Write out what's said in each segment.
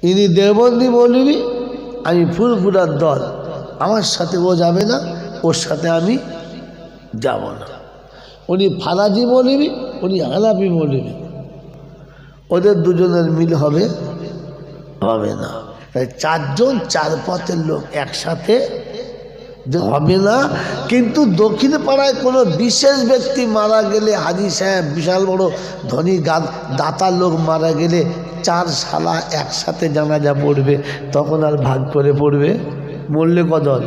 ইনি দেওবন্দি মৌলবী, আমি ফুরফুরার দল, আমার সাথে ও যাবে না, ওর সাথে আমি যাব না। উনি ফারাজি মৌলবী, উনি হানাফি মৌলবী, ওদের দুজনের মিল হবে হবে না। তাই চারজন চার পথের লোক একসাথে হবে না। কিন্তু দক্ষিণ পাড়ায় কোনো বিশেষ ব্যক্তি মারা গেলে, হাজী সাহেব বিশাল বড় ধনী দাতার লোক মারা গেলে চার শালা একসাথে জানাজা পড়বে, তখন আর ভাগ করে পড়বে। মরলে কদল,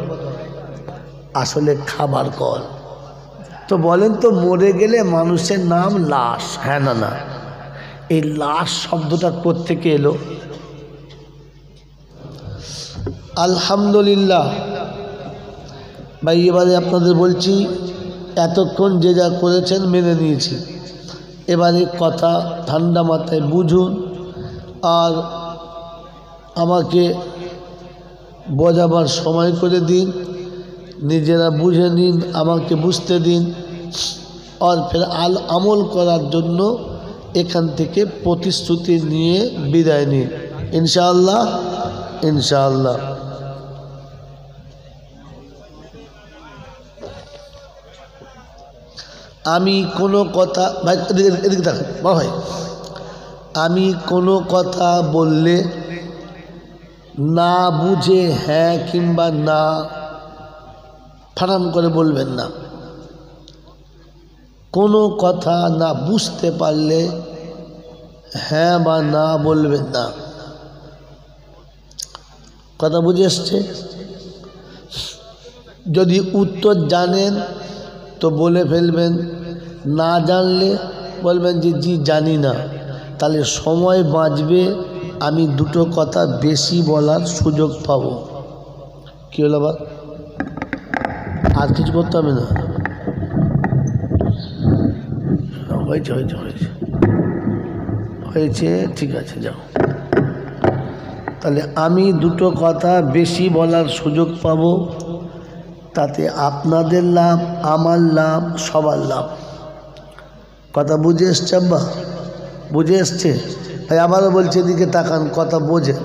আসলে খাবার কল। তো বলেন তো, মরে গেলে মানুষের নাম লাশ, হ্যাঁ না না? এই লাশ শব্দটা কোত্থেকে এলো? আলহামদুলিল্লাহ ভাই, এবারে আপনাদের বলছি, এতক্ষণ যে যা করেছেন মেনে নিয়েছি। এবারে কথা ঠান্ডা মাথায় বুঝুন, আর আমাকে বোঝাবার সময় করে দিন, নিজেরা বুঝে নিন, আমাকে বুঝতে দিন, আর ফের আমল করার জন্য এখান থেকে প্রতিশ্রুতি নিয়ে বিদায় নিন, ইনশাআল্লাহ ইনশাআল্লাহ। আমি কোনো কথা, ভাই এদিকে দেখেন ভাই, আমি কোনো কথা বললে না বুঝে হ্যাঁ কিংবা না ফারাম করে বলবেন না। কোনো কথা না বুঝতে পারলে হ্যাঁ বা না বলবেন না। কথা বুঝে এসছে? যদি উত্তর জানেন তো বলে ফেলবেন, না জানলে বলবেন যে জি জানি না। তাহলে সময় বাঁচবে, আমি দুটো কথা বেশি বলার সুযোগ পাব। কী হলো বা, আর কিছু করতে হবে না? হয়েছে হয়েছে হয়েছে হয়েছে, ঠিক আছে, যাও। তাহলে আমি দুটো কথা বেশি বলার সুযোগ পাব, তাতে আপনাদের লাভ, আমার লাভ, সবার লাভ। কথা বুঝে এসছে আব্বা? বুঝে এসছে? তাই আবারও বলছে, এদিকে তাকান, কথা বোঝে।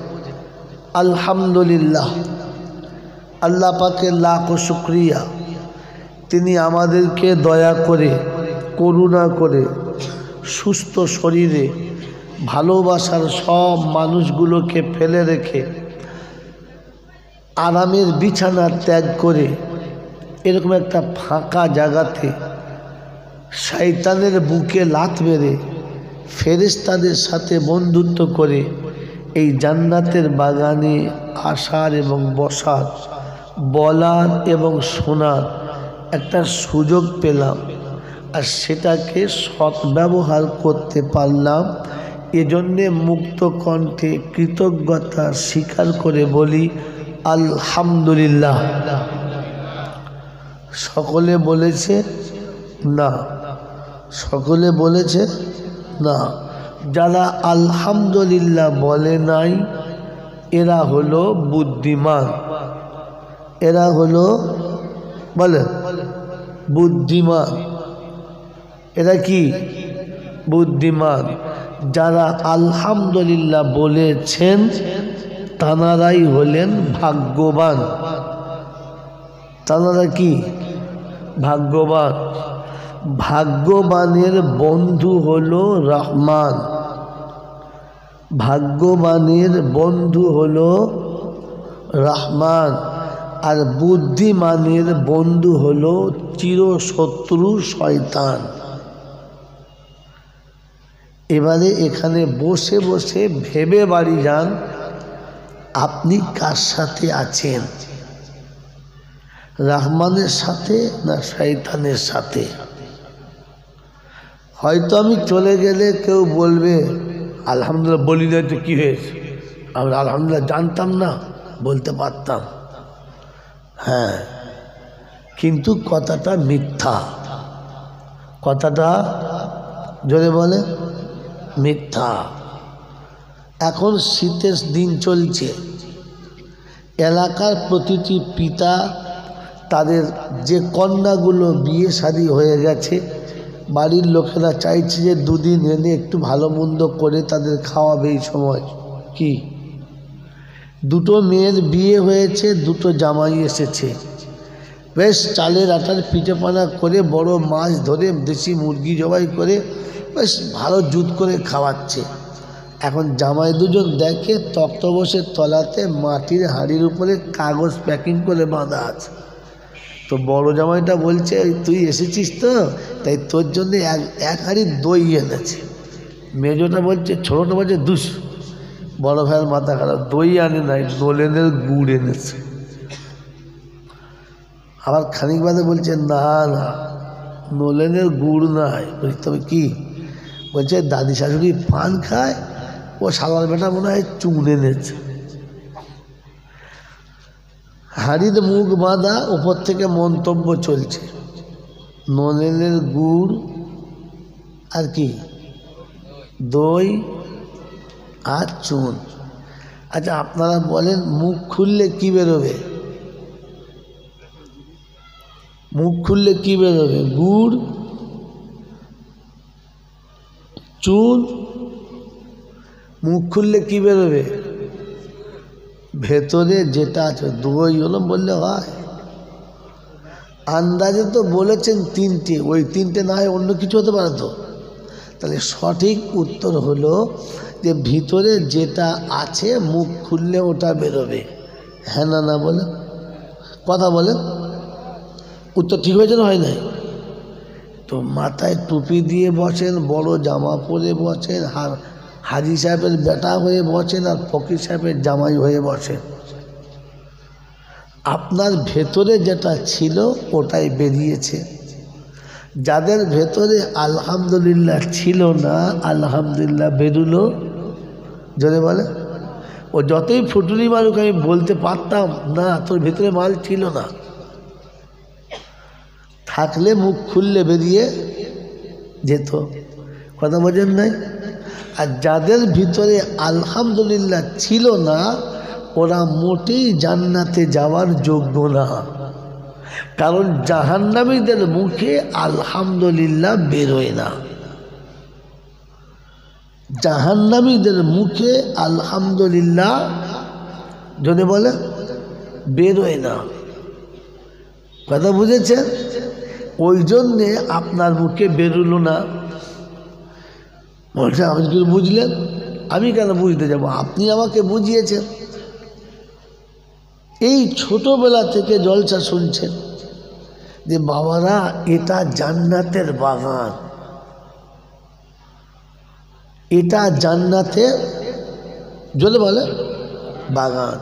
আলহামদুলিল্লাহ, আল্লাহ পাকের লাখো শুকরিয়া, তিনি আমাদেরকে দয়া করে, করুণা করে, সুস্থ শরীরে ভালোবাসার সব মানুষগুলোকে ফেলে রেখে আরামের বিছানা ত্যাগ করে এরকম একটা ফাঁকা জায়গাতে শয়তানের বুকে লাথ মেরে ফেরেশতাদের সাথে বন্ধুত্ব করে এই জান্নাতের বাগানে আসার এবং বসার, বলার এবং শোনার একটা সুযোগ পেলাম, আর সেটাকে সদ্ব্যবহার করতে পারলাম। এজন্যে মুক্ত কণ্ঠে কৃতজ্ঞতা স্বীকার করে বলি আলহামদুলিল্লাহ। সকলে বলেছে না? সকলে বলেছে না? যারা আলহামদুলিল্লাহ বলে নাই এরা হলো বুদ্ধিমান, এরা হলো বলে বুদ্ধিমান। এরা কি? বুদ্ধিমান। যারা আলহামদুলিল্লাহ বলেছেন তানারাই হলেন ভাগ্যবান। তানারা কি? ভাগ্যবান। ভাগ্যবানের বন্ধু হলো রহমান, ভাগ্যবানের বন্ধু হলো রহমান, আর বুদ্ধিমানের বন্ধু হলো চিরশত্রু শয়তান। এবারে এখানে বসে বসে ভেবে বাড়ি যান, আপনি কার সাথে আছেন? রহমানের সাথে না শয়তানের সাথে? হয়তো আমি চলে গেলে কেউ বলবে আলহামদুলিল্লাহ বলি না তো কী হয়েছে, আমরা আলহামদুলিল্লাহ জানতাম না, বলতে পারতাম। হ্যাঁ, কিন্তু কথাটা মিথ্যা। কথাটা জোরে বলে মিথ্যা। এখন শীতের দিন চলছে, এলাকার প্রতিটি পিতা তাদের যে কন্যাগুলো বিয়ে শাদী হয়ে গেছে, বাড়ির লোকেরা চাইছে যে দুদিন এনে একটু ভালো মন্দ করে তাদের খাওয়াবে এই সময়। কি দুটো মেয়ের বিয়ে হয়েছে, দুটো জামাই এসেছে, বেশ চালের আটার পিঠেপানা করে বড় মাছ ধরে দেশি মুরগি জবাই করে বেশ ভালো জুত করে খাওয়াচ্ছে। এখন জামাই দুজন দেখে তক্তপোষের তলাতে মাটির হাঁড়ির উপরে কাগজ প্যাকিং করে বাঁধা আছে। তো বড় জামাইটা বলছে, তুই এসেছিস তো, তাই তোর জন্য এক হাঁড়ি দই এনেছে। মেজোটা বলছে, ছোটোটা বলছে, দুস। বড় ভাইয়ের মাথা খারাপ, দই আনে নাই, নলেনের গুড় এনেছে। আবার খানিক বাদে বলছে, না না, নলেনের গুড় নাই। বলছি তবে কি? বলছে দাদি শাশুড়ি পান খায়, ও শালার বেটা মনে হয় চুন এনেছে। হাড়ির মুখ বাঁধা, ওপর থেকে মন্তব্য চলছে, নলেনের গুড় আর কি, দই আর চুন। আচ্ছা আপনারা বলেন, মুখ খুললে কি বেরোবে? মুখ খুললে কি বেরোবে? গুড়, চুন। মুখ খুললে কি বেরোবে? ভেতরে যেটা আছে, দই হলো বললে হয়? আন্দাজে তো বলেছেন তিনটে, ওই তিনটে না হয় অন্য কিছু হতে পারে তো। তাহলে সঠিক উত্তর হলো যে ভিতরে যেটা আছে মুখ খুললে ওটা বেরোবে। হ্যাঁ না না বলে কথা বলেন, উত্তর ঠিক হয়েছে না হয় নাই? তো মাথায় টুপি দিয়ে বসেন, বড় জামা পরে বসেন, হাজি সাহেবের বেটা হয়ে বসেন আর ফকির সাহেবের জামাই হয়ে বসেন, আপনার ভেতরে যেটা ছিল ওটাই বেরিয়েছে। যাদের ভেতরে আলহামদুলিল্লাহ ছিল না, আলহামদুলিল্লাহ বেরুলো। যদি বলে ও যতই ফুটুরি মারুক, আমি বলতে পারতাম না তোর ভেতরে মাল ছিল না, থাকলে মুখ খুললে বেরিয়ে যেত। কথা বোঝেন নাই? আর যাদের ভিতরে আলহামদুলিল্লাহ ছিল না, ওরা মোটেই জান্নাতে যাওয়ার যোগ্য না। কারণ জাহান্নামীদের মুখে আলহামদুলিল্লাহ বেরোয় না। জাহান্নামীদের মুখে আলহামদুলিল্লাহ যদি বলে বেরোয় না। কথা বুঝেছেন? ওই জন্যে আপনার মুখে বেরোলো না। বলছে আপনি কি বুঝলেন? আমি কেন বুঝতে যাব? আপনি আমাকে বুঝিয়েছেন। এই ছোটবেলা থেকে জলসা শুনছেন যে বাবারা এটা জান্নাতের বাগান, এটা জান্নাতের জলে বলে বাগান।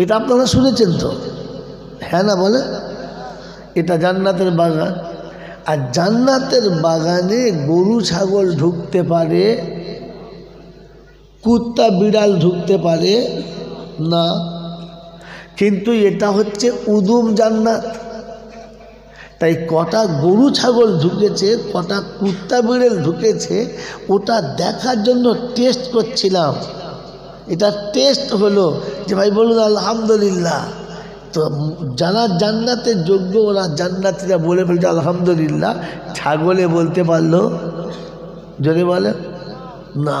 এটা আপনারা শুনেছেন তো? হ্যাঁ না বলে? এটা জান্নাতের বাগান। আর জান্নাতের বাগানে গরু ছাগল ঢুকতে পারে, কুত্তা বিড়াল ঢুকতে পারে না। কিন্তু এটা হচ্ছে উদুম জান্নাত। তাই কটা গরু ছাগল ঢুকেছে, কটা কুত্তা বিড়াল ঢুকেছে, ওটা দেখার জন্য টেস্ট করছিলাম। এটা টেস্ট হলো যে ভাই বলুন আলহামদুলিল্লাহ। তো যারা জান্নাতের যোগ্য, ওরা জান্নাতীরা বলে ফেলছে আলহামদুলিল্লাহ। ছাগলে বলতে পারলো? যদি বলে না।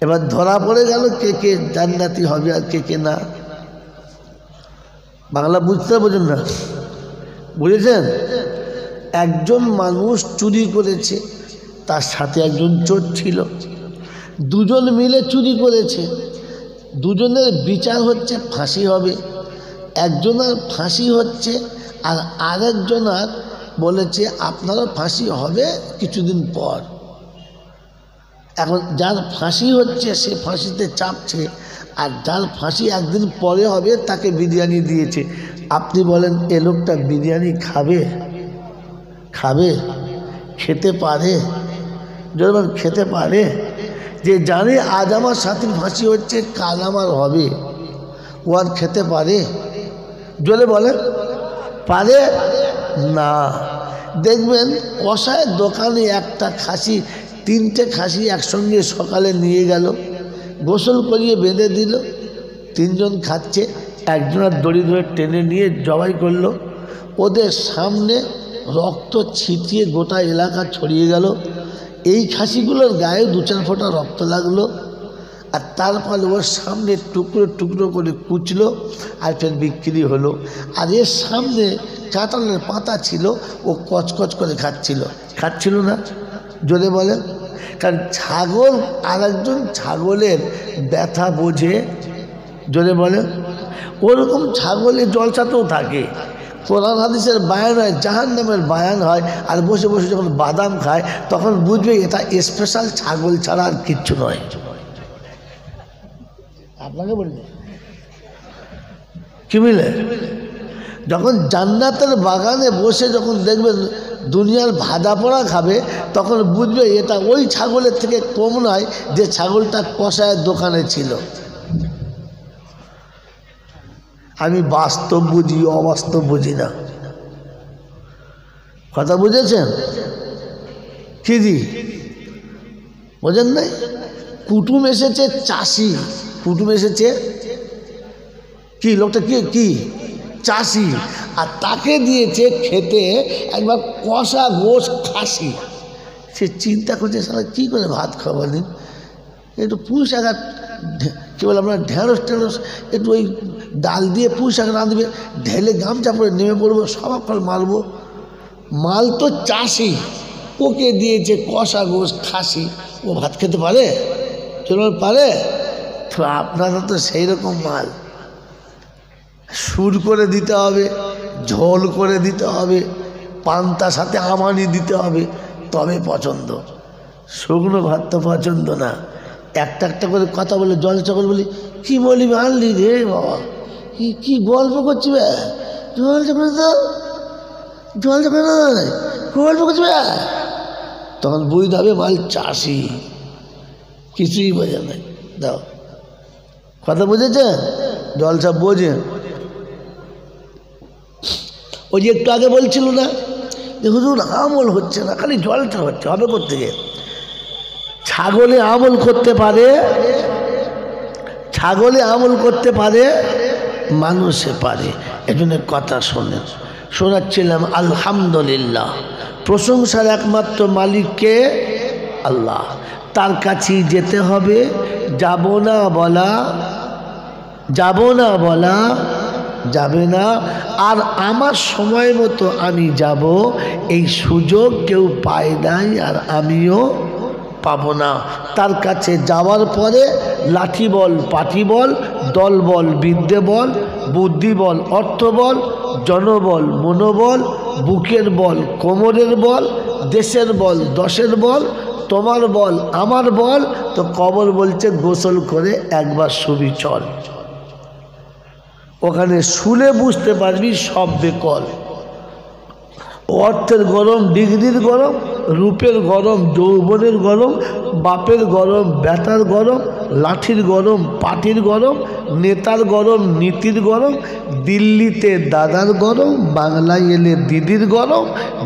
এবার ধরা পড়ে গেল কে কে জান্নাতি হবে আর কে কে না। বাংলা বুঝতে বোঝেন না? বুঝেছেন? একজন মানুষ চুরি করেছে, তার সাথে একজন চোর ছিল, দুজন মিলে চুরি করেছে। দুজনের বিচার হচ্ছে ফাঁসি হবে। একজনের ফাঁসি হচ্ছে আর আরেকজনের বলেছে আপনারও ফাঁসি হবে কিছুদিন পর। এখন যার ফাঁসি হচ্ছে সে ফাঁসিতে চাপছে, আর যার ফাঁসি একদিন পরে হবে তাকে বিরিয়ানি দিয়েছে। আপনি বলেন এ লোকটা বিরিয়ানি খাবে? খাবে? খেতে পারে? যখন খেতে পারে, যে জানে আজ আমার সাথীর ফাঁসি হচ্ছে কাল আমার হবে, ও আর খেতে পারে? জলে বলেন পারে না। দেখবেন কষায়ের দোকানে একটা খাসি, তিনটে খাসি একসঙ্গে সকালে নিয়ে গেল, গোসল করিয়ে বেঁধে দিল, তিনজন খাচ্ছে, একজনের দড়ি ধরে টেনে নিয়ে জবাই করলো। ওদের সামনে রক্ত ছিটিয়ে গোটা এলাকা ছড়িয়ে গেল। এই খাসিগুলোর গায়ে 2-4 ফোঁটা রক্ত লাগলো। আর তারপরে ওর সামনে টুকরো টুকরো করে কুচলো আর ফের বিক্রি হলো। আর এর সামনে কাঁঠালের পাতা ছিল, ও কচকচ করে খাচ্ছিল না? জোরে বলেন। কারণ ছাগল আর একজন ছাগলের ব্যথা বোঝে, জোরে বলেন। ওরকম ছাগলের জলসাতেও থাকে। কোরআন হাদিসের বায়ান হয়, জাহান্নামের বায়ান হয়, আর বসে বসে যখন বাদাম খায় তখন বুঝবে এটা স্পেশাল ছাগল ছাড়া আর কিচ্ছু নয়। আপনাকে বলবে কি মিলে? যখন জান্নাতের বাগানে বসে যখন দেখবেন দুনিয়ার ভাজা পোড়া খাবে, তখন বুঝবে এটা ওই ছাগলের থেকে কম নয় যে ছাগলটা কষায়ের দোকানে ছিল। আমি বাস্তব বুঝি, অবাস্তব বুঝি না। কথা বুঝেছেন কি জি? বোঝেন নাই? কুটুম এসেছে চাষি, কুটুম এসেছে কি, লোকটা কি চাষি, আর তাকে দিয়েছে খেতে একবার কষা গোশ খাসি। সে চিন্তা করছে সারা কী করে ভাত খাওয়ালেন, একটু পুঁই শাক, কী বলে আপনার ঢেঁড়স টেঁড়স, একটু ওই ডাল দিয়ে পুঁই শাক রাঁধবে, ঢেলে গামছা পরে নেমে পড়বো, সব ফল মারবো। মাল তো চাষি, ওকে দিয়েছে কষা গোশ খাসি, ও ভাত খেতে পারে? চলো পারে তো? আপনারা তো সেই রকম মাল, সুর করে দিতে হবে, ঝোল করে দিতে হবে, পান্তার সাথে আমানি দিতে হবে, তবে পছন্দ। শুকনো ভাত তো পছন্দ না। একটা একটা করে কথা বলে জল চকল বলি, কি বলবি আনলি রে বাবা, কি গল্প করছি বে, জল চাপে তো, জল চাপে নয়, গল্প করছি বে। তখন বুঝতে হবে মাল চাষি, কিছুই বোঝে নাই। দাও কথা বুঝেছে? জলসা বোঝে। ওই যে একটু আগে বলছিল না যে হুজুর আমল হচ্ছে না, খালি জলটা হচ্ছে, হবে করতে গিয়ে। ছাগলে আমল করতে পারে, ছাগলে আমল করতে পারে, মানুষে পারে। এজন্য কথা শোনেন, শোনাচ্ছিলাম আলহামদুলিল্লাহ, প্রশংসার একমাত্র মালিককে আল্লাহ, তার কাছেই যেতে হবে। যাব না বলা যাবে না। আর আমার সময় মতো আমি যাব, এই সুযোগ কেউ পায় নাই, আর আমিও পাবো না। তার কাছে যাওয়ার পরে লাঠি বল, পাটি বল, দল বল, বিদ্যে বল, বুদ্ধি বল, অর্থ বল, জনবল, মনোবল, বুকের বল, কোমরের বল, দেশের বল, দশের বল, তোমার বল, আমার বল, তো কবর বলছে গোসল করে একবার শুবি চল। ওখানে শুলে বুঝতে পারবি সব বেকল। অর্থের গরম, ডিগ্রির গরম, রূপের গরম, যৌবনের গরম, বাপের গরম, বেটার গরম, লাঠির গরম, পাটির গরম, নেতার গরম, নীতির গরম, দিল্লিতে দাদার গরম, বাংলায় এলে দিদির গরম,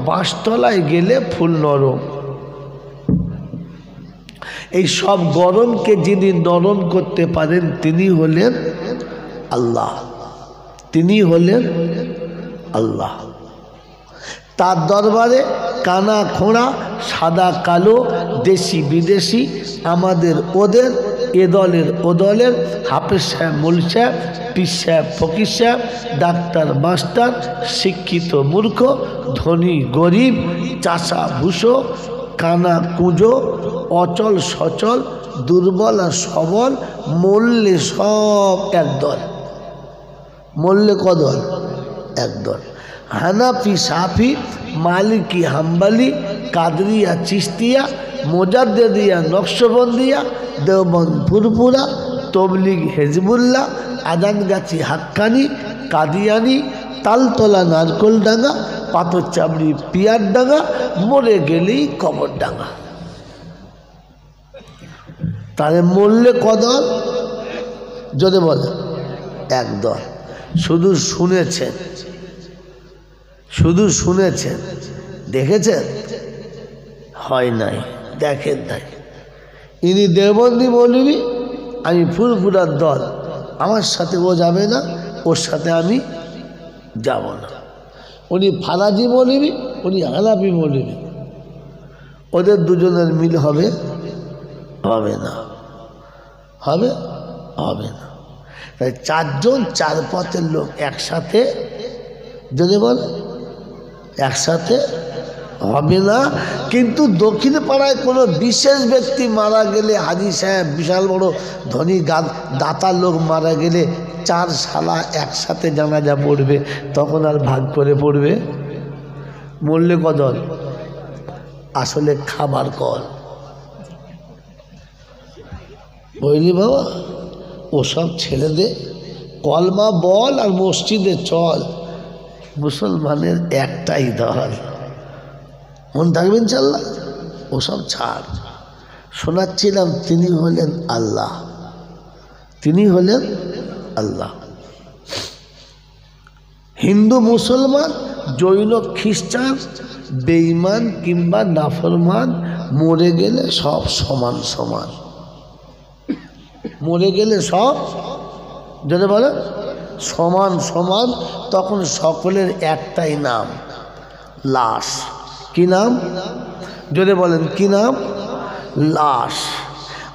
বাঁশতলায় গেলে ফুল নরম। এই সব গরমকে যিনি নরম করতে পারেন তিনি হলেন আল্লাহ, তিনি হলেন আল্লাহ। তার দরবারে কানা খোঁড়া, সাদা কালো, দেশি বিদেশি, আমাদের ওদের, এ দলের ও দলের, হাফেজ সাহেব, মুল সাহেব, পীর সাহেব, ফকির সাহেব, ডাক্তার মাস্টার, শিক্ষিত মূর্খ, ধনী গরিব, চাষা ভুষো, কানা কুঁজো, অচল সচল, দুর্বল আর সবল, মরলে সব একদল। মরলে কদল? একদল। হানাফি, সাফি, মালিকি, হাম্বালি, কাদরিয়া, চিস্তিয়া, মোজাদ্দেদিয়া, নকশবন্দিয়া, দেওবন্দ, ফুরফুরা, তবলিগ, হেজবুল্লাহ, আদানগাছি, হাক্কানি, কাদিয়ানি, তালতলা, নারকোলডাঙ্গা, পাথর চাবড়ি, পিয়ারডাঙ্গা, মরে গেলেই কবরডাঙ্গা। তাহলে মরলে কদল? যদি বলে একদল। শুধু শুনেছেন, শুধু শুনেছেন, দেখেছেন? হয় নাই, দেখেন নাই। ইনি দেওবন্দি মৌলবি, আমি ফুরফুরার দল, আমার সাথে ও যাবে না, ওর সাথে আমি যাব না। উনি ফারাজি মৌলবি, উনি হানাফি মৌলবি, ওদের দুজনের মিল হবে? হবে না, হবে? হবে না। তাই চারজন চার পথের লোক একসাথে যদি বল একসাথে হবে না। কিন্তু দক্ষিণ পাড়ায় কোনো বিশেষ ব্যক্তি মারা গেলে, হাজী সাহেব বিশাল বড় ধনী দাতার লোক মারা গেলে চার শালা একসাথে জানাজা পড়বে, তখন আর ভাগ করে পড়বে। মরলে কদল, আসলে খাবার কল। বুঝলি বাবা, ওসব ছেড়ে দে, কলমা বল আর মসজিদে চল। মুসলমানের একটাই দল, মন থাকবেন ইনশাআল্লাহ। ওসব ছাড়। শোনাচ্ছিলাম তিনি হলেন আল্লাহ, তিনি হলেন আল্লাহ। হিন্দু মুসলমান জৈন খ্রিস্টান বেঈমান কিংবা নাফরমান মরে গেলে সব সমান সমান, মরে গেলে সব যদি বলে সমান সমান, তখন সকলের একটাই নাম, লাশ। কি নাম? যদি বলেন কি নাম? লাশ।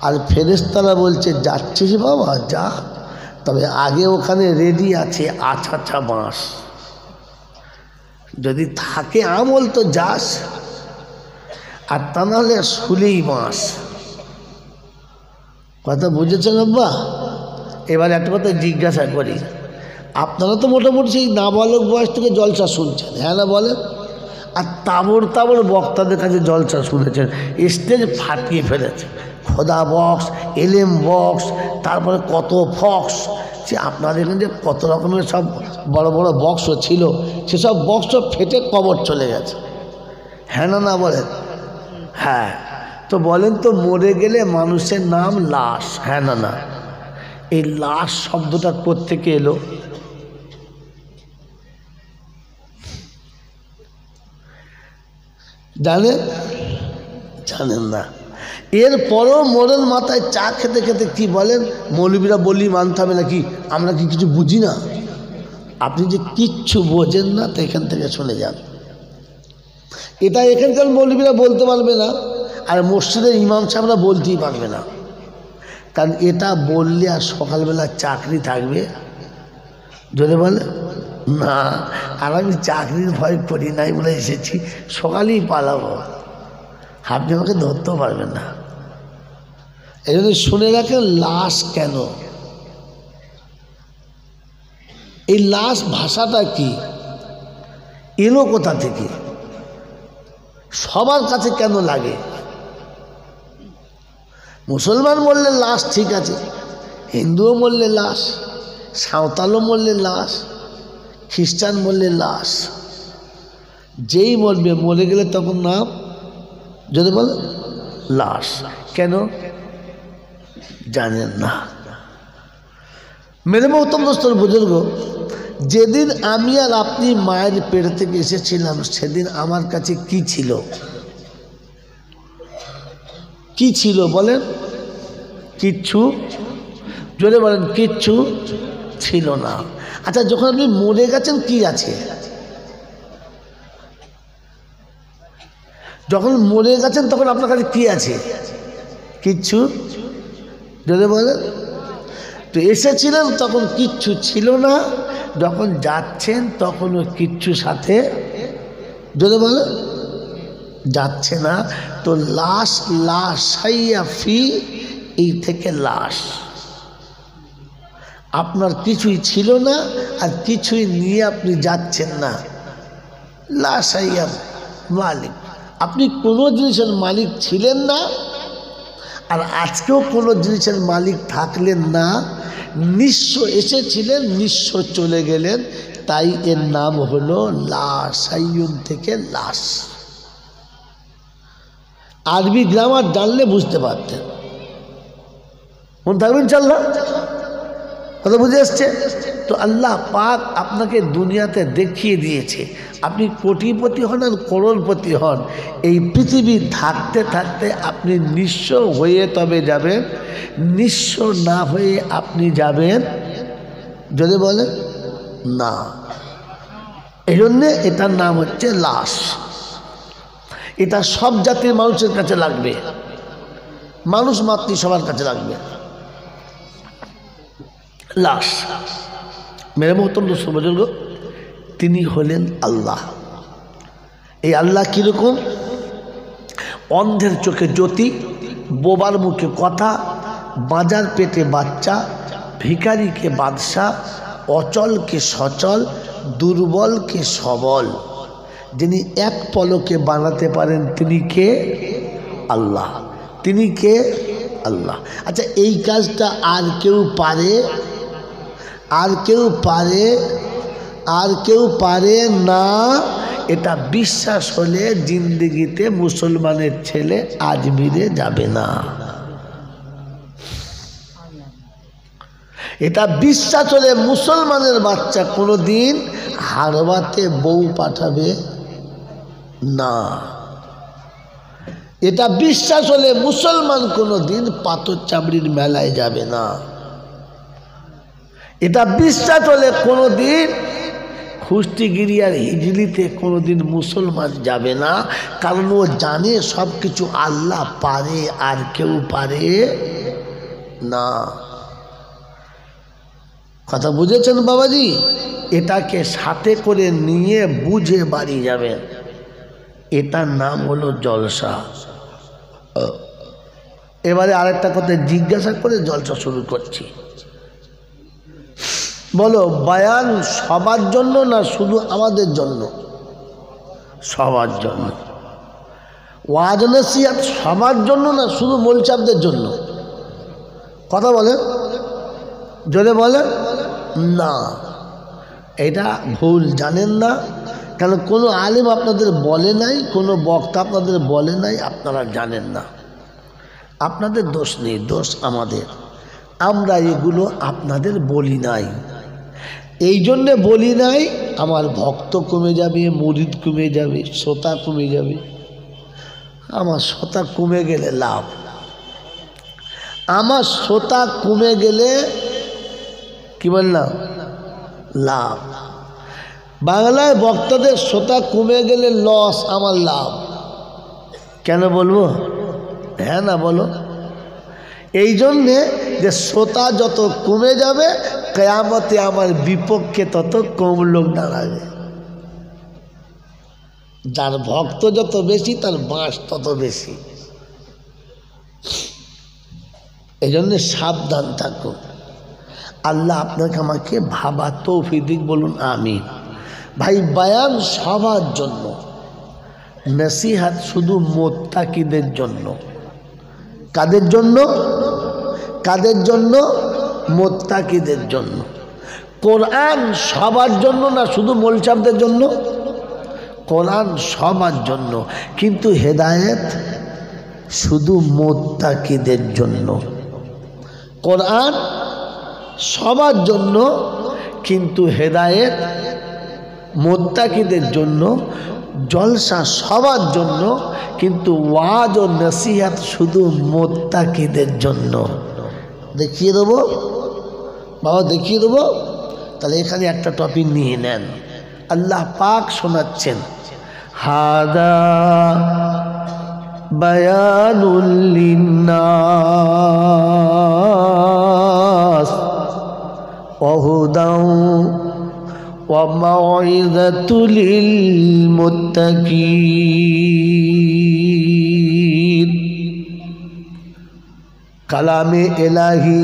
আর ফেরেশতারা বলছে যাচ্ছিস বাবা যা, তবে আগে ওখানে রেডি আছে আছা বাঁশ, যদি থাকে আমল তো যাস, আর তা নাহলে শুলেই বাঁশ। কথা বুঝেছেন আব্বা? এবার একটা কথা জিজ্ঞাসা করি, আপনারা তো মোটামুটি সেই নাবালক বয়স থেকে জলসা শুনছেন, হ্যাঁ না বলেন? আর তাবড় তাবড় বক্তাদের কাছে জলসা শুনেছেন, স্টেজ ফাটিয়ে ফেলেছে, খোদা বক্স, এলেম বক্স, তারপরে কত ফক্স। সে আপনাদের এখানে যে কত রকমের সব বড় বড় বক্স ছিল, সেসব বক্স ফেটে কবর চলে গেছে, হ্যাঁ না না বলেন? হ্যাঁ। তো বলেন তো, মরে গেলে মানুষের নাম লাশ, হ্যাঁ না না? এই লাশ শব্দটা কোত্থেকে এলো? জানেন? জানেন না। এরপরও মোড়ের মাথায় চা খেতে খেতে কি বলেন, মৌলবীরা বলি মানতে হবে নাকি, আমরা কি কিছু বুঝি না? আপনি যে কিচ্ছু বোঝেন না, তো এখান থেকে শুনে যান। এটা এখানকার মৌলবীরা বলতে পারবে না, আর মসজিদের ইমাম সাহেবরা বলতেই পারবে না, কারণ এটা বললে আর সকালবেলা চাকরি থাকবে যদি বলে না। আর আমি চাকরির ভয় করি নাই বলে এসেছি, সকালেই পালাবো, আপনি আমাকে ধরতেও পারবেন না। এই জন্য শুনে রাখেন, লাশ কেন? এই লাশ ভাষাটা কি, এলো কোথা থেকে, সবার কাছে কেন লাগে? মুসলমান বললে লাশ ঠিক আছে, হিন্দুও বললে লাশ, সাঁওতালও বললে লাশ, খ্রিস্টান বললে লাশ। যেই মরবে, মরে গেলে তখন নাম যদি বলে লাশ। কেন জানেন না? মেরে মহতম দোস্তর বুজুর্গ, যেদিন আমি আর আপনি মায়ের পেট থেকে এসেছিলাম, সেদিন আমার কাছে কি ছিল? কি ছিল বলেন? কিচ্ছু। জোরে বলেন, কিচ্ছু ছিল না। আচ্ছা, যখন আপনি মরে গেছেন কি আছে? যখন মরে গেছেন তখন আপনার কাছে কি আছে? কিচ্ছু। যদি বলেন, তো এসেছিলেন তখন কিচ্ছু ছিল না, যখন যাচ্ছেন তখনও কিচ্ছু সাথে যদি বলেন যাচ্ছে না। তো লাশ, লাশাইয়া ফি, এই থেকে লাশ। আপনার কিছুই ছিল না আর কিছুই নিয়ে আপনি যাচ্ছেন না। লাশাইয়া মালিক, আপনি কোনো জিনিসের মালিক ছিলেন না, আর আজকেও কোনো জিনিসের মালিক থাকলেন না। নিঃস্ব এসেছিলেন, নিঃস্ব চলে গেলেন, তাই এর নাম হলো লাশাইয়ুন থেকে লাশ। আরবি গ্রামার জানলে বুঝতে পারতেন। মন থাকবেন ইনশাআল্লাহ? কথা বুঝে আসছে তো? আল্লাহ পাক আপনাকে দুনিয়াতে দেখিয়ে দিয়েছে, আপনি কোটিপতি হন আর করোড়পতি হন, এই পৃথিবী থাকতে থাকতে আপনি নিঃস্ব হয়ে তবে যাবেন, নিঃস্ব না হয়ে আপনি যাবেন যদি বলেন না। এই জন্যে এটার নাম হচ্ছে লাশ। এটা সব জাতির মানুষের কাছে লাগবে, মানুষ মাত্রই সবার কাছে লাগবে। লাশ। মেরে মোহতরম দোস্ত বুজুর্গ, তিনি হলেন আল্লাহ। এই আল্লাহ কীরকম? অন্ধের চোখে জ্যোতি, বোবার মুখে কথা, বাজার পেটে বাচ্চা, ভিখারিকে বাদশাহ, অচলকে সচল, দুর্বলকে সবল, যিনি এক পলকে বানাতে পারেন তিনি কে? আল্লাহ। তিনি কে? আল্লাহ। আচ্ছা, এই কাজটা আর কেউ পারে? আর কেউ পারে? আর কেউ পারে না। এটা বিশ্বাস হলে জিন্দেগিতে মুসলমানের ছেলে আজমিরে যাবে না। এটা বিশ্বাস হলে মুসলমানের বাচ্চা কোনোদিন হারবাতে বউ পাঠাবে না। এটা বিশ্বাস হলে মুসলমান কোনোদিন পাথর চামড়ির মেলায় যাবে না। এটা বিশ্বাস হলে কোনোদিন খুস্তিগিরি আর হিজলিতে কোনোদিন মুসলমান যাবে না, কারণ ও জানে সব কিছু আল্লাহ পারে, আর কেউ পারে না। কথা বুঝেছেন বাবাজি? এটাকে সাথে করে নিয়ে বুঝে বাড়ি যাবেন। এটার নাম হলো জলসা। এবারে আরেকটা কথা জিজ্ঞাসা করে জলসা শুরু করছি। বলো, বায়ান সবার জন্য না শুধু আমাদের জন্য? সবার জন্য। ওয়াজ নসিহত সবার জন্য না শুধু মৌলচাবদের জন্য? কথা বলেন, জোরে বলেন না। এটা ভুল, জানেন না কেন? কোনো আলেম আপনাদের বলে নাই, কোনো বক্তা আপনাদের বলে নাই, আপনারা জানেন না। আপনাদের দোষ নেই, দোষ আমাদের। আমরা এগুলো আপনাদের বলি নাই। এই জন্যে বলি নাই, আমার ভক্ত কমে যাবে, মুরিদ কমে যাবে, শ্রোতা কমে যাবে। আমার শ্রোতা কমে গেলে লাভ। আমার শ্রোতা কমে গেলে কি বললাম? লাভ। বাংলায় বক্তাদের শ্রোতা কমে গেলে লস, আমার লাভ। কেন বলবো? হ্যাঁ না বলো? এই জন্যে যে শ্রোতা যত কমে যাবে, কিয়ামতে আমার বিপক্ষে তত কম লোক দাঁড়াবে। যার ভক্ত যত বেশি তার বাঁশ তত বেশি। এই জন্যে সাবধান থাকুন। আল্লাহ আপনাকে আমাকে ভাবা তৌফিক দিক, বলুন আমিন। ভাই, বায়ান সবার জন্য, নসিহত শুধু মুত্তাকিদের জন্য। কাদের জন্য? কাদের জন্য? মুত্তাকিদের জন্য। কোরআন সবার জন্য না শুধু মৌলচাবদের জন্য? কোরআন সবার জন্য, কিন্তু হেদায়েত শুধু মুত্তাকিদের জন্য। কোরআন সবার জন্য, কিন্তু হেদায়েত মুত্তাকিদের জন্য। জলসা সবার জন্য, কিন্তু ওয়াজ ও নসিহত শুধু মুত্তাকিদের জন্য। দেখিয়ে দেবো বাবা, দেখিয়ে দেবো। তাহলে এখানে একটা টপিক নিয়ে নেন। আল্লাহ পাক শোনাচ্ছেন, হাদা বায়ানুল লিন্নাস ওয়া হুদাও ওয়া মাউইযাতুল লিল মুত্তাকিন। কালামে এলাহি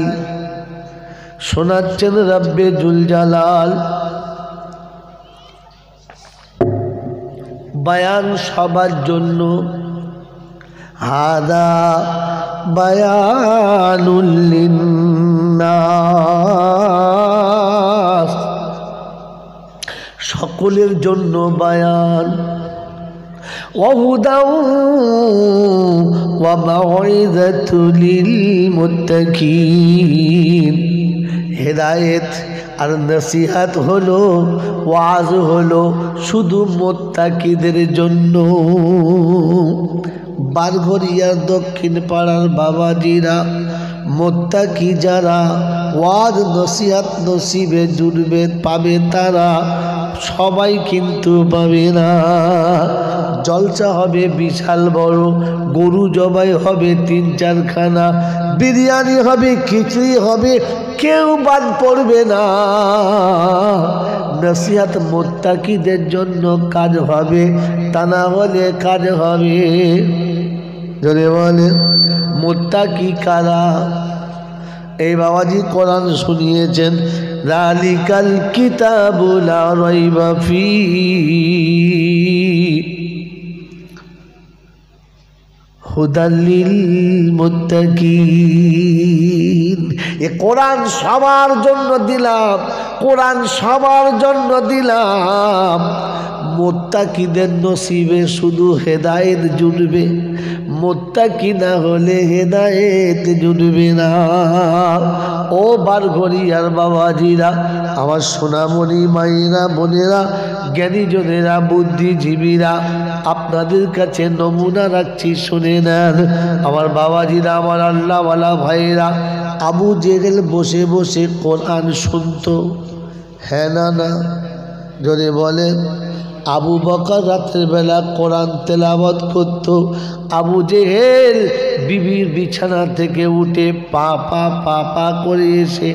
শোনাচ্ছেন রব্বে জুল জালাল। বায়ান সবার জন্য, হাদা বায়ানুল লিন্নাস, সকলের জন্য বায়ান। ওয়া হুদাও ওয়া মাউইযাতুল লিল মুত্তাকিন। হেদায়েত আর নসিহত হলো, ওয়াজ হলো শুধু মুত্তাকিদের জন্য। বারঘরিয়ার দক্ষিণ পাড়ার বাবাজিরা, মুত্তাকি যারা, ওয়াজ নসিহত নসিবে জুড়বে, পাবে তারা, সবাই কিন্তু পাবে না। জলসা হবে বিশাল বড়, গরু জবাই হবে ৩-৪ খানা, বিরিয়ানি হবে, খিচুড়ি হবে, কেউ বাদ পড়বে না। নসিহত মুত্তাকিদের জন্য কাজ হবে, তা না হলে কাজ হবে। যদি বলে মুত্তাকি কারা? এই বাবাজি কোরআন শুনিয়েছেন, যালিকাল কিতাবু লা রাইবা ফীহি হুদাল লিল মুত্তাকিন। এ কোরআন সবার জন্য দিলাম, কোরআন সবার জন্য দিলাম। মুত্তাকিদের নসিবে শুধু হেদায়েত জুটবে, মুত্তাকি না হলে হেদায়েত জুটবে না। ও বারঘরিয়ার বাবাজিরা, আমার সোনামণি মায়েরা, বোনেরা, জ্ঞানীজনেরা, বুদ্ধিজীবীরা, আপনাদের কাছে নমুনা রাখছি, শুনে নেন। আমার বাবাজিরা, আমার আল্লাহওয়ালা ভাইয়েরা, আবু জেহেল বসে বসে কোরআন শুনতো, হ্যাঁ না না? যদি বলেন আবু বকর রাতের বেলা কোরআন তেলাওয়াত করত। আবু জেহেল বিবির বিছানা থেকে উঠে পা পা পা পা করে এসে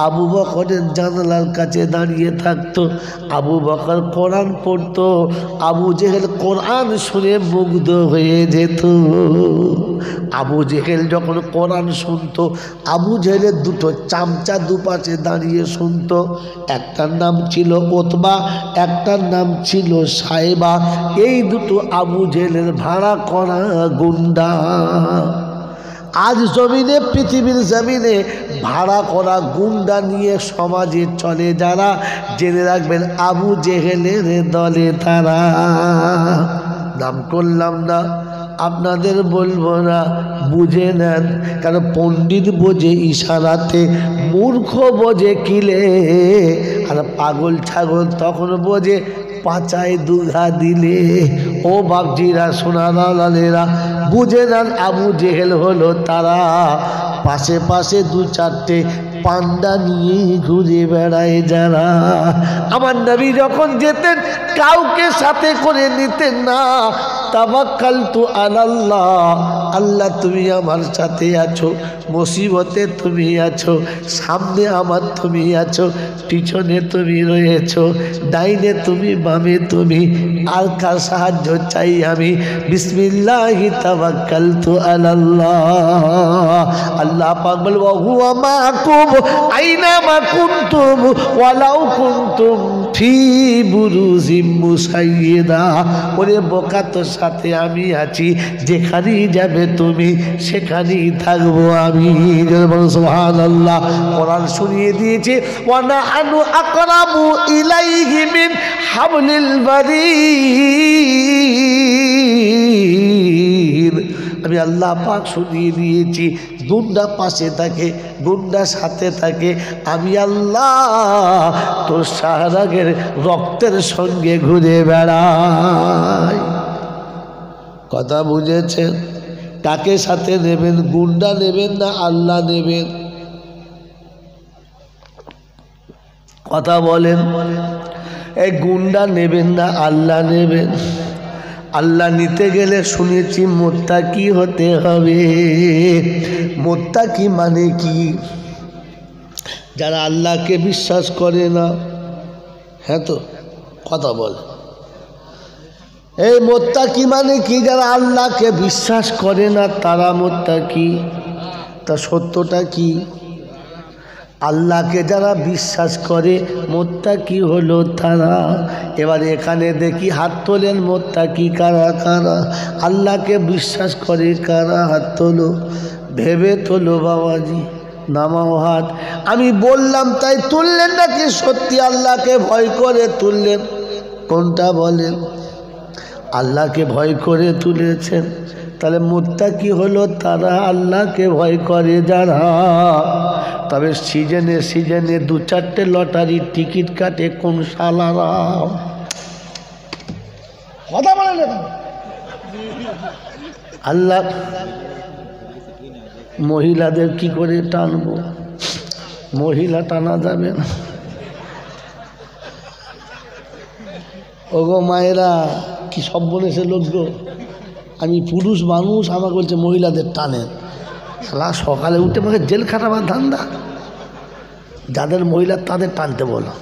আবু বকরের জানালার কাছে দাঁড়িয়ে থাকতো। আবু বকর কোরআন পড়তো, আবু জেহেল কোরআন শুনে মুগ্ধ হয়ে যেত। আবু জেহেল যখন কোরআন শুনতো, আবু জেহেলের দুটো চামচা দুপাশে দাঁড়িয়ে শুনতো। একটার নাম ছিল ওতবা, একটার নাম ছিল সাইবা। এই দুটো আবু জেহেলের ভাড়া করা গুন্ডা। আজ জমিনে, পৃথিবীর জমিনে ভাড়া করা গুন্ডা নিয়ে সমাজে চলে যারা, জেনে রাখবেন আবু জেহেলের দলে তারা। নাম করলাম না, আপনাদের বলবো না, বুঝে নেন। কারণ পণ্ডিত বোঝে ইশারাতে, মূর্খ বোঝে কিলে, আর পাগল ছাগল তখন বোঝে পাচায় দুঘা দিলে। ও বাপজিরা, সোনারা, লালেরা, বুঝে নেন আবু জেহেল হলো তারা। পাশে পাশে দু চারটে পান্ডা নিয়ে ঘুরে বেড়ায় যারা। আমার নবী যখন যেতেন কাউকে সাথে করে নিতেন না। তাওয়াক্কালতু আলাল্লাহ, আল্লাহ তুমি আমার সাথে আছো, মুসিবতে তুমি আছো, সামনে আমার তুমি আছো, পিছনে তুমি রয়েছো, ডাইনে তুমি, বামে তুমি, আর কার সাহায্য চাই আমি? বিসমিল্লাহি তাওয়াক্কালতু আলাল্লাহ। আল্লাহ পাক বলে ওয়া হুয়া মাকুম আইনামা কুনতুম ওয়ালাউ কুনতুম ফি বুরুজিম মুসাইয়্যিদা। ওরে বোকা, তোর সাথে আমি আছি, যেখানেই যাবে তুমি সেখানেই থাকবো আমি। সুবহানাল্লাহ। কোরআন শুনিয়ে দিয়েছে, ওয়া নাহনু আকরাবু ইলাইহি মিন হাবলিল বারীদ। আমি আল্লাহ পাক শুনিয়ে দিয়েছি, গুন্ডা পাশে থাকে, গুন্ডা সাথে থাকে, আমি আল্লাহ তোর শাহরাগের রক্তের সঙ্গে ঘুরে বেড়াই। কথা বুঝেছেন? কাকে সাথে নেবেন? গুন্ডা নেবেন না আল্লাহ নেবেন? কথা বলেন। এই গুন্ডা নেবেন না আল্লাহ নেবেন? আল্লাহ নিতে গেলে শুনেছি মুত্তাকি হতে হবে। মুত্তাকি মানে কি? যারা আল্লাহকে বিশ্বাস করে না। হ্যাঁ তো, কথা বল। এই মুত্তাকি মানে কি? যারা আল্লাহকে বিশ্বাস করে না তারা মুত্তাকি। তা সত্যটা কি? আল্লাহকে যারা বিশ্বাস করে মুত্তাকি হলো তারা। এবার এখানে দেখি হাত তোলেন, মুত্তাকি কারা কারা? আল্লাহকে বিশ্বাস করে কারা? হাত তোলো, ভেবে তোলো বাবাজি, নামাও হাত। আমি বললাম তাই তুললেন নাকি সত্যি আল্লাহকে ভয় করে তুললেন? কোনটা বলেন? আল্লাহকে ভয় করে তুলেছেন। তাহলে মুত্তাকি হলো তারা আল্লাহকে ভয় করে যারা। তবে সিজনে সিজনে দু চারটে লটারির টিকিট কাটে কোন শালারা? কথা বলেন না। আল্লাহ মহিলাদের কি করে টানবো? মহিলা টানা যাবে না। ওগো মায়েরা, কি সব বলেছে লোক গো। আমি পুরুষ মানুষ, আমাকে বলছে মহিলাদের টানেন। শালা সকালে উঠে আমাকে জেল খাটাবার ধান্দা। যাদের মহিলা তাদের টানতে বলো।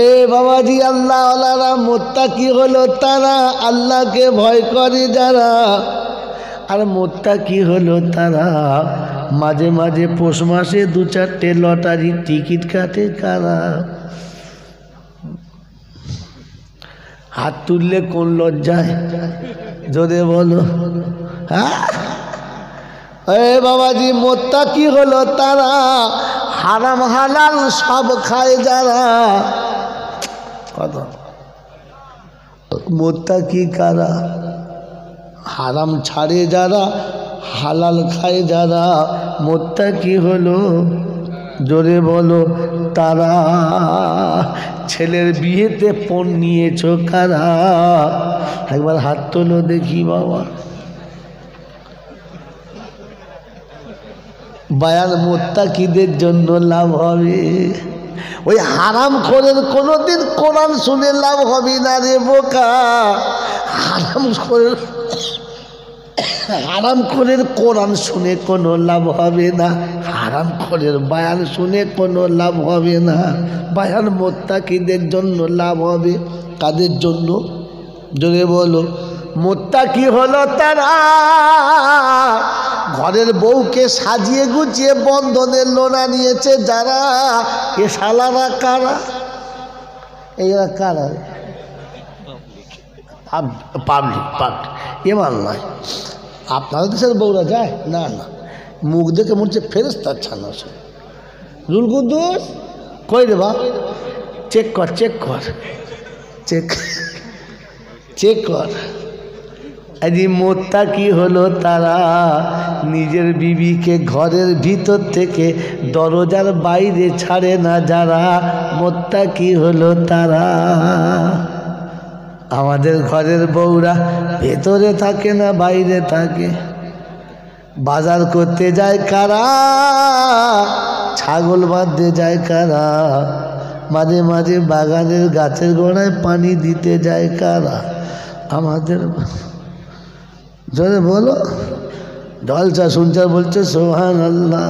এ বাবাজি, আল্লাহ ওয়ালারা মুত্তাকি হলো তারা, আল্লাহকে ভয় করে যারা। আর মুত্তাকি হলো তারা মাঝে মাঝে পৌষ মাসে 2-4টে লটারির টিকিট কাটে কারা। হাত তুললে কোন লজ্জায়, যদি বলো। হ্যাঁ এ বাবাজি, মুত্তাকি হলো তারা হারাম হালাল সব খায় যারা। কত মুত্তাকি কারা? হারাম ছাড়ে যারা, হালাল খায় যারা। মুত্তাকি হলো, জোরে বলো, তারা। ছেলের বিয়েতে পণ নিয়েছ কারা? একবার হাত তোলো দেখি বাবা। বায়ান মুত্তাকিদের জন্য লাভ হবে। ওই হারাম খোরের কোনোদিন কোরআন শুনে লাভ হবে না রে বোকা। হারাম খোরের কোরআন শুনে কোনো লাভ হবে না, হারাম খোরের বায়ান শুনে কোনো লাভ হবে না। বায়ান মুত্তাকিদের জন্য লাভ হবে। কাদের জন্য? জোরে বলো। মুত্তাকি হলো তারা ঘরের বউকে সাজিয়ে গুছিয়ে বন্ধনের লোনা নিয়েছে যারা। এ শালারা কারা? এরা কারা? পাবলিক এমান নয়। আপনাদের দেশের বউরা যায় না? না, মুখ দেখে মনে হচ্ছে ফেরেশতার ছানা। রুল কুদ্দুস কই রে বা? চেক কর চেক কর চেক চেক কর। আরে মুত্তাকি হলো তারা নিজের বিবিকে ঘরের ভিতর থেকে দরজার বাইরে ছাড়ে না যারা। মুত্তাকি হলো তারা। আমাদের ঘরের বউরা ভেতরে থাকে না বাইরে থাকে। বাজার করতে যায় কারা? ছাগল বাঁধতে যায় কারা? মাঝে মাঝে বাগানের গাছের গোড়ায় পানি দিতে যায় কারা? আমাদের। জোরে বলো। জলসা শুনছে বলছে সুবহানাল্লাহ।